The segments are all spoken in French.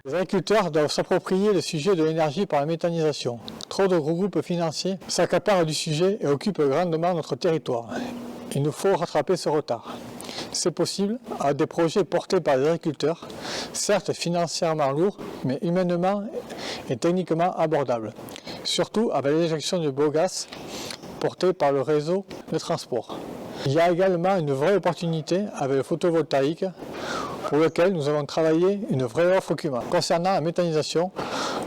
Les agriculteurs doivent s'approprier le sujet de l'énergie par la méthanisation. Trop de gros groupes financiers s'accaparent du sujet et occupent grandement notre territoire. Il nous faut rattraper ce retard. C'est possible avec des projets portés par les agriculteurs, certes financièrement lourds, mais humainement et techniquement abordables. Surtout avec l'éjection du biogaz porté par le réseau de transport. Il y a également une vraie opportunité avec le photovoltaïque pour lequel nous avons travaillé une vraie offre CUMA. Concernant la méthanisation,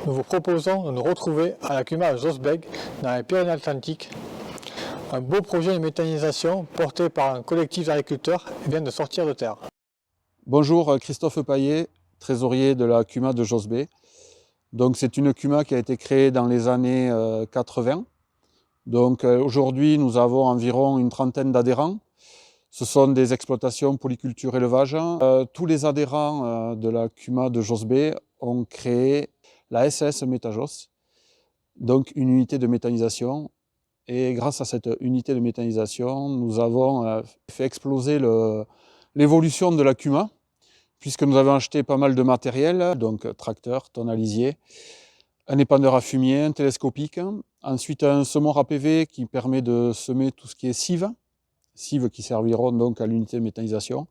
nous vous proposons de nous retrouver à la CUMA de Josbeg dans les Pyrénées-Atlantiques. Un beau projet de méthanisation porté par un collectif d'agriculteurs vient de sortir de terre. Bonjour, Christophe Paillet, trésorier de la CUMA de Josbeg. Donc c'est une CUMA qui a été créée dans les années 80. Donc aujourd'hui nous avons environ une trentaine d'adhérents. Ce sont des exploitations polyculture élevage. Tous les adhérents de la CUMA de Josbeg ont créé la SAS Métajos, donc une unité de méthanisation. Et grâce à cette unité de méthanisation, nous avons fait exploser l'évolution de la CUMA, puisque nous avons acheté pas mal de matériel, donc tracteur, tonalisier, un épandeur à fumier, un télescopique, ensuite un semeur APV qui permet de semer tout ce qui est cives qui serviront donc à l'unité de méthanisation.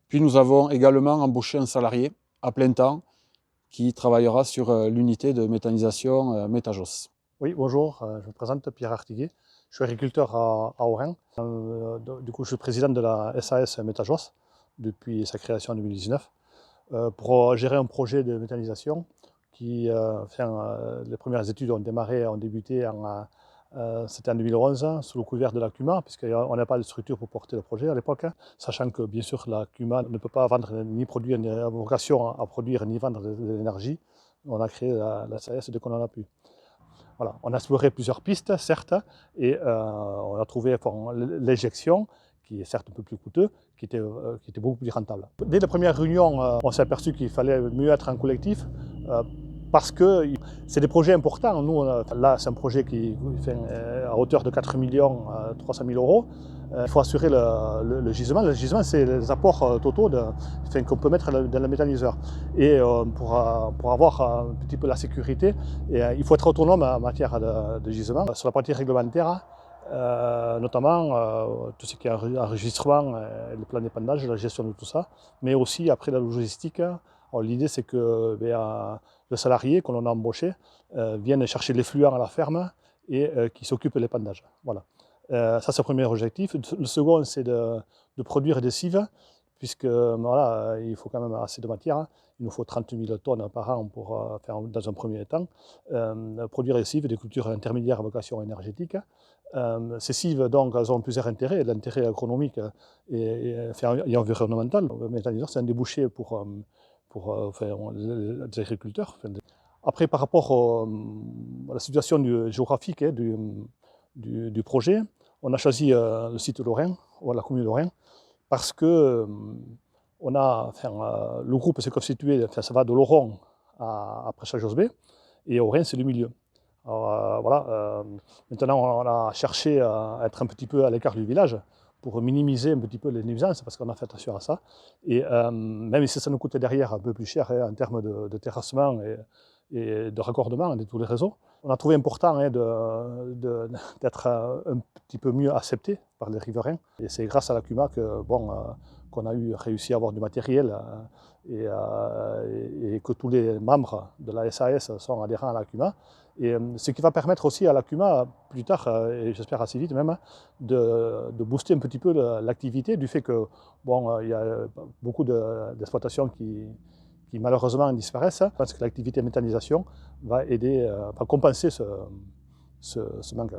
Puis nous avons également embauché un salarié à plein temps qui travaillera sur l'unité de méthanisation Métajos. Oui, bonjour, je me présente Pierre Artiguet, je suis agriculteur à Oren. Du coup, je suis président de la SAS Métajos depuis sa création en 2019 pour gérer un projet de méthanisation qui, les premières études ont débuté c'était en 2011, sous le couvert de la CUMA, puisqu'on n'a pas de structure pour porter le projet à l'époque, sachant que bien sûr la CUMA ne peut pas vendre ni produire, ni a vocation à produire ni vendre de l'énergie. On a créé la SAS dès qu'on en a pu. Voilà. On a exploré plusieurs pistes, certes, et on a trouvé l'injection, qui est certes un peu plus coûteux, qui était beaucoup plus rentable. Dès la première réunion, on s'est aperçu qu'il fallait mieux être en collectif, parce que c'est des projets importants. Nous, là, c'est un projet qui fait à hauteur de 4 300 000 euros. Il faut assurer le gisement. Le gisement, c'est les apports totaux qu'on peut mettre dans le méthaniseur. Et pour avoir un petit peu la sécurité, il faut être autonome en matière de gisement. Sur la partie réglementaire, notamment tout ce qui est enregistrement, le plan d'épandage, la gestion de tout ça, mais aussi après la logistique. L'idée, c'est que le salarié que l'on a embauché vienne chercher les fluents à la ferme et qui s'occupe de l'épandage. Voilà. Ça, c'est le premier objectif. Le second, c'est de produire des cives, puisque voilà, il faut quand même assez de matière. Il nous faut 30 000 tonnes par an pour faire, dans un premier temps, produire des cives, des cultures intermédiaires à vocation énergétique. Ces cives, donc, elles ont plusieurs intérêts. L'intérêt agronomique et environnemental. Le méthaniseur, c'est un débouché pour les agriculteurs. Après, par rapport à la situation géographique du projet, on a choisi le site de Lorrain, ou la commune de Lorrain, parce que le groupe s'est constitué, ça va de Laurent à Prêchal-Josbeg, et Oren, c'est le milieu. Alors, maintenant, on a cherché à être un petit peu à l'écart du village pour minimiser un petit peu les nuisances, parce qu'on a fait attention à ça. Et même si ça nous coûte derrière un peu plus cher en termes de terrassement et de raccordement de tous les réseaux, on a trouvé important d'être un petit peu mieux accepté par les riverains. Et c'est grâce à la CUMA qu'on a réussi à avoir du matériel et que tous les membres de la SAS sont adhérents à la CUMA. Et ce qui va permettre aussi à la CUMA, plus tard, et j'espère assez vite même, de booster un petit peu l'activité, du fait que il y a beaucoup d'exploitations qui malheureusement disparaissent, parce que l'activité méthanisation va aider, va compenser ce manque.